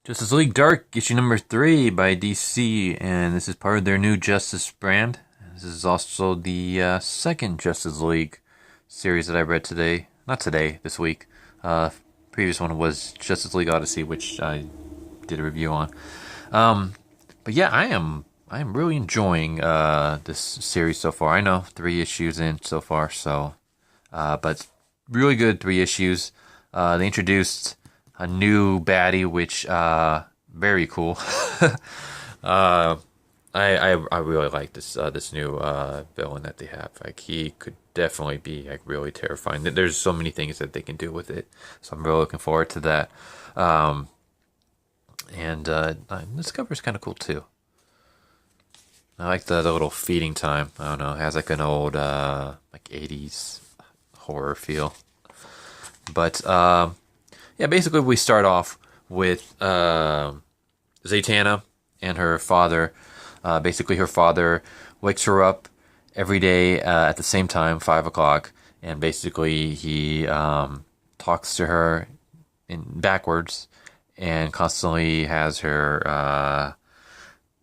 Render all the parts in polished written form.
Justice League Dark, issue number 3 by DC, and this is part of their new Justice brand. This is also the second Justice League series that I read today. Not today, this week. Previous one was Justice League Odyssey, which I did a review on. But yeah, I am really enjoying this series so far. I know 3 issues in so far, but really good 3 issues. They introduced a new baddie, which very cool. I really like this new villain that they have. Like, he could definitely be like really terrifying. There's so many things that they can do with it, so I'm really looking forward to that. And this cover is kind of cool too. I like the little feeding time. I don't know, it has like an old like 80s horror feel. But yeah, basically we start off with Zatanna and her father. Basically, her father wakes her up every day at the same time, 5 o'clock, and basically he talks to her in backwards and constantly has her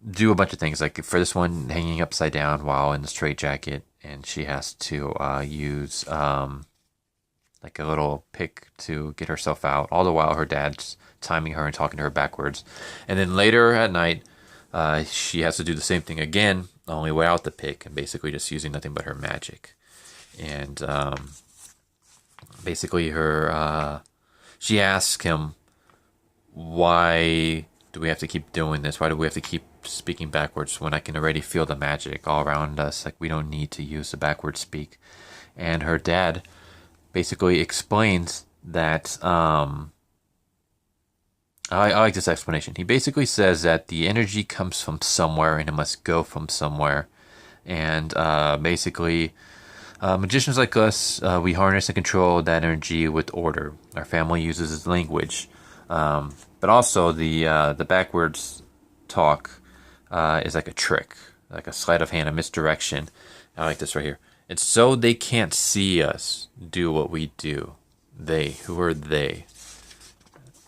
do a bunch of things. Like for this one, hanging upside down while in the straitjacket, and she has to use like a little pick to get herself out, all the while her dad's timing her and talking to her backwards. And then later at night, she has to do the same thing again, only without the pick, and basically just using nothing but her magic. And basically she asks him, why do we have to keep doing this? Why do we have to keep speaking backwards when I can already feel the magic all around us? Like, we don't need to use the backwards speak. And her dad basically explains that I like this explanation. He basically says that the energy comes from somewhere and it must go from somewhere. And basically, magicians like us, we harness and control that energy with order. Our family uses language. But also the backwards talk is like a trick, like a sleight of hand, a misdirection. I like this right here. It's so they can't see us do what we do. They, who are they?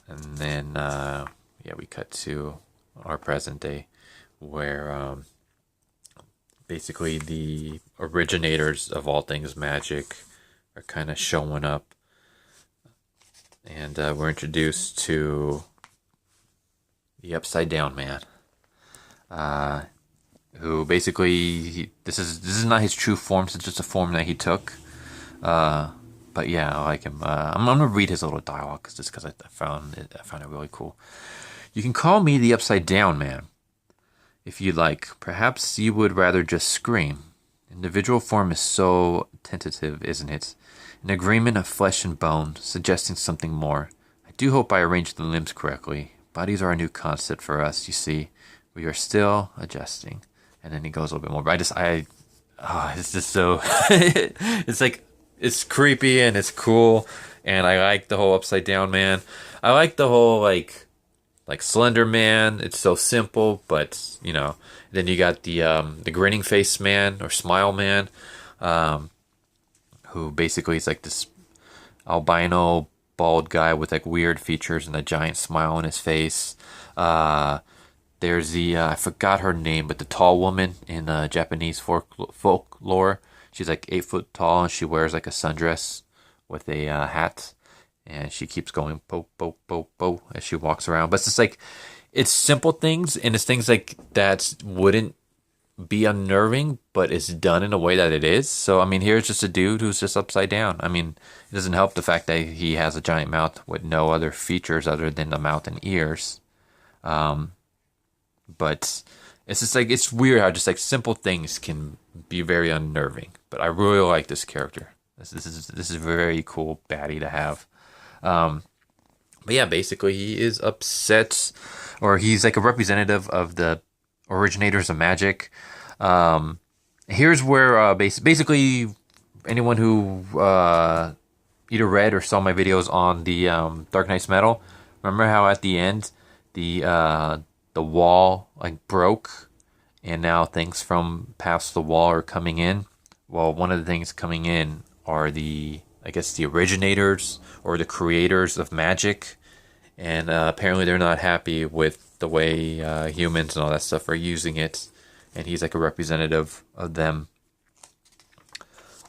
And then, yeah, we cut to our present day, where basically the originators of all things magic are kind of showing up. And we're introduced to the Upside Down Man, who basically, this is not his true form, it's just a form that he took. But yeah, I like him. I'm gonna read his little dialogue just because I found it really cool. You can call me the Upside Down Man, if you'd like. Perhaps you would rather just scream. Individual form is so tentative, isn't it? An agreement of flesh and bone, suggesting something more. I do hope I arranged the limbs correctly. Bodies are a new concept for us, you see. We are still adjusting. And then he goes a little bit more. But it's just so, it's like, it's creepy and it's cool. And I like the whole Upside Down Man. I like the whole, like Slender Man. It's so simple, but, you know. Then you got the Grinning Face Man, or Smile Man, who basically is like this albino bald guy with like weird features and a giant smile on his face. There's the I forgot her name, but the tall woman in Japanese folklore. She's like 8 foot tall and she wears like a sundress with a hat, and she keeps going po po po po as she walks around. But it's just like, it's simple things, and it's things like that wouldn't be unnerving, but it's done in a way that it is. So I mean, here's just a dude who's just upside down. I mean, it doesn't help the fact that he has a giant mouth with no other features other than the mouth and ears. But it's just like, it's weird how just like simple things can be very unnerving. But I really like this character. This is a very cool baddie to have. But yeah, basically he is upset, or he's like a representative of the originators of magic. Here's where basically anyone who either read or saw my videos on the Dark Knight's Metal, remember how at the end the wall like broke, and now things from past the wall are coming in. Well, one of the things coming in are the originators or the creators of magic, and apparently they're not happy with the way humans and all that stuff are using it, and he's like a representative of them.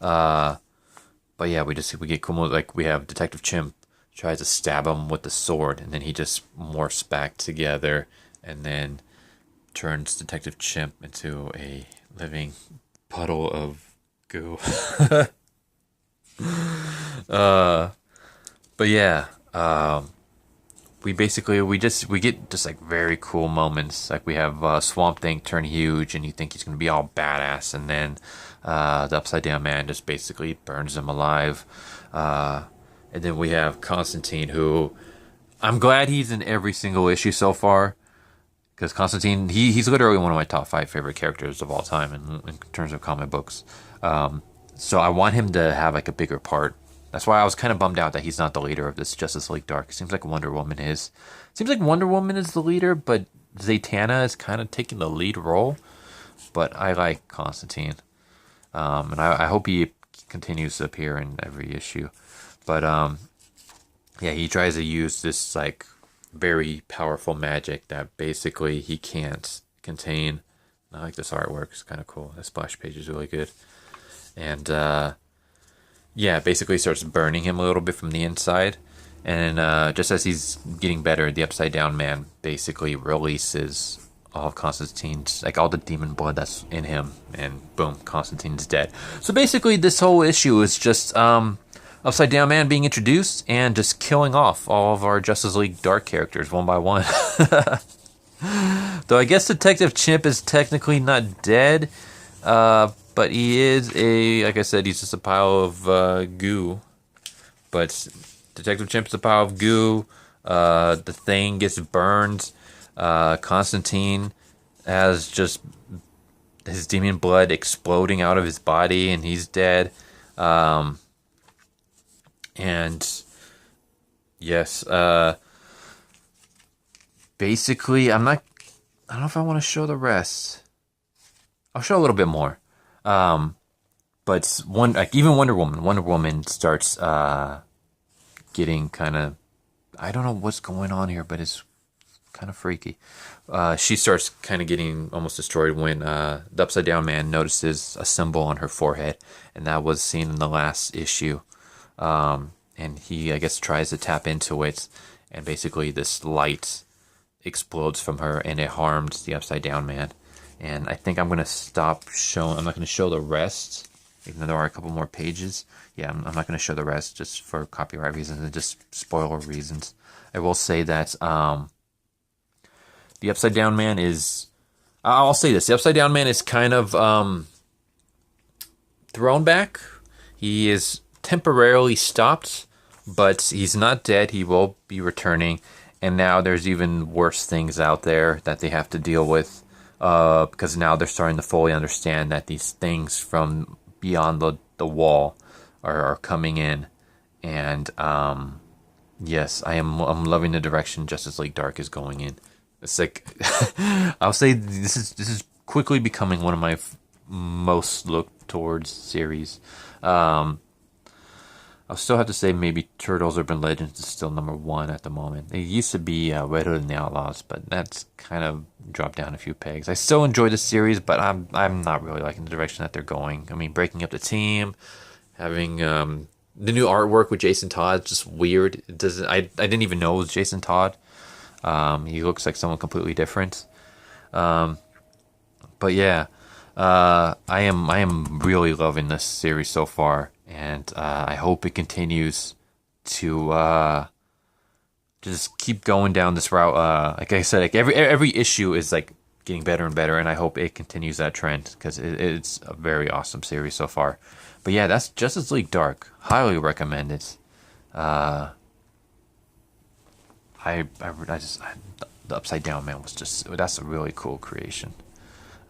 But yeah, we get Kumo, like we have Detective Chimp tries to stab him with the sword, and then he just morphs back together, and then turns Detective Chimp into a living puddle of goo. But yeah, we get just like very cool moments. Like we have Swamp Thing turn huge, and you think he's gonna be all badass, and then the Upside Down Man just basically burns him alive. And then we have Constantine, who I'm glad he's in every single issue so far, because Constantine, he's literally one of my top 5 favorite characters of all time in terms of comic books. So I want him to have like a bigger part. That's why I was kind of bummed out that he's not the leader of this Justice League Dark. It seems like Wonder Woman is. It seems like Wonder Woman is the leader, but Zatanna is kind of taking the lead role. But I like Constantine. And I hope he continues to appear in every issue. But yeah, he tries to use this like very powerful magic that basically he can't contain. I like this artwork. It's kind of cool. The splash page is really good. And yeah, basically starts burning him a little bit from the inside. And just as he's getting better, the Upside Down Man basically releases all of Constantine's, like all the demon blood that's in him, and boom, Constantine's dead. So basically this whole issue is just Upside Down Man being introduced and just killing off all of our Justice League Dark characters one by one. Though I guess Detective Chimp is technically not dead, but he is like I said, he's just a pile of goo. But Detective Chimp's a pile of goo. The Thing gets burned. Constantine has just his demon blood exploding out of his body, and he's dead. And yes, basically, I don't know if I want to show the rest. I'll show a little bit more. But even Wonder Woman starts getting kind of, I don't know what's going on here, but it's kind of freaky. She starts kind of getting almost destroyed when the Upside Down Man notices a symbol on her forehead, and that was seen in the last issue. And he, I guess, tries to tap into it, and basically this light explodes from her, and it harms the Upside Down Man. And I think I'm going to stop showing. I'm not going to show the rest, even though there are a couple more pages. Yeah, I'm not going to show the rest just for copyright reasons and just spoiler reasons. I will say that the Upside Down Man is... I'll say this. The Upside Down Man is kind of thrown back. He is temporarily stopped, but he's not dead. He will be returning. And now there's even worse things out there that they have to deal with. Because now they're starting to fully understand that these things from beyond the wall are coming in. And yes, I'm loving the direction Justice League Dark is going in. It's like I'll say this is quickly becoming one of my most looked towards series. I'll still have to say maybe Turtles Urban Legends is still number 1 at the moment. It used to be Red Hood and the Outlaws, but that's kind of dropped down a few pegs. I still enjoy the series, but I'm not really liking the direction that they're going. I mean, breaking up the team, having the new artwork with Jason Todd is just weird. It doesn't. I didn't even know it was Jason Todd. He looks like someone completely different. But yeah, I am really loving this series so far. And I hope it continues to just keep going down this route. Like I said, like every issue is like getting better and better, and I hope it continues that trend because it's a very awesome series so far. But yeah, that's Justice League Dark. Highly recommend it. The Upside Down Man was that's a really cool creation.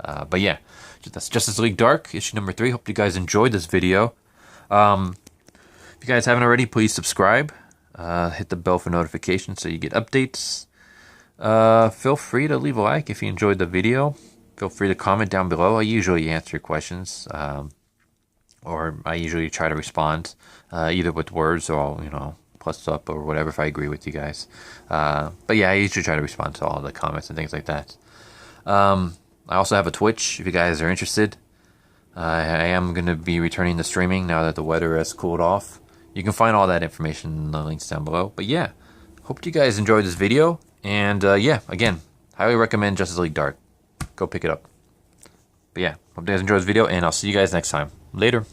But yeah, that's Justice League Dark, issue number 3. Hope you guys enjoyed this video. If you guys haven't already, please subscribe. Hit the bell for notifications so you get updates. Feel free to leave a like if you enjoyed the video. Feel free to comment down below. I usually answer your questions, or I usually try to respond either with words or plus up or whatever if I agree with you guys. But yeah, I usually try to respond to all the comments and things like that. I also have a Twitch if you guys are interested. I am going to be returning to streaming now that the weather has cooled off. You can find all that information in the links down below. But yeah, hope you guys enjoyed this video. And yeah, again, highly recommend Justice League Dark. Go pick it up. But yeah, hope you guys enjoyed this video, and I'll see you guys next time. Later.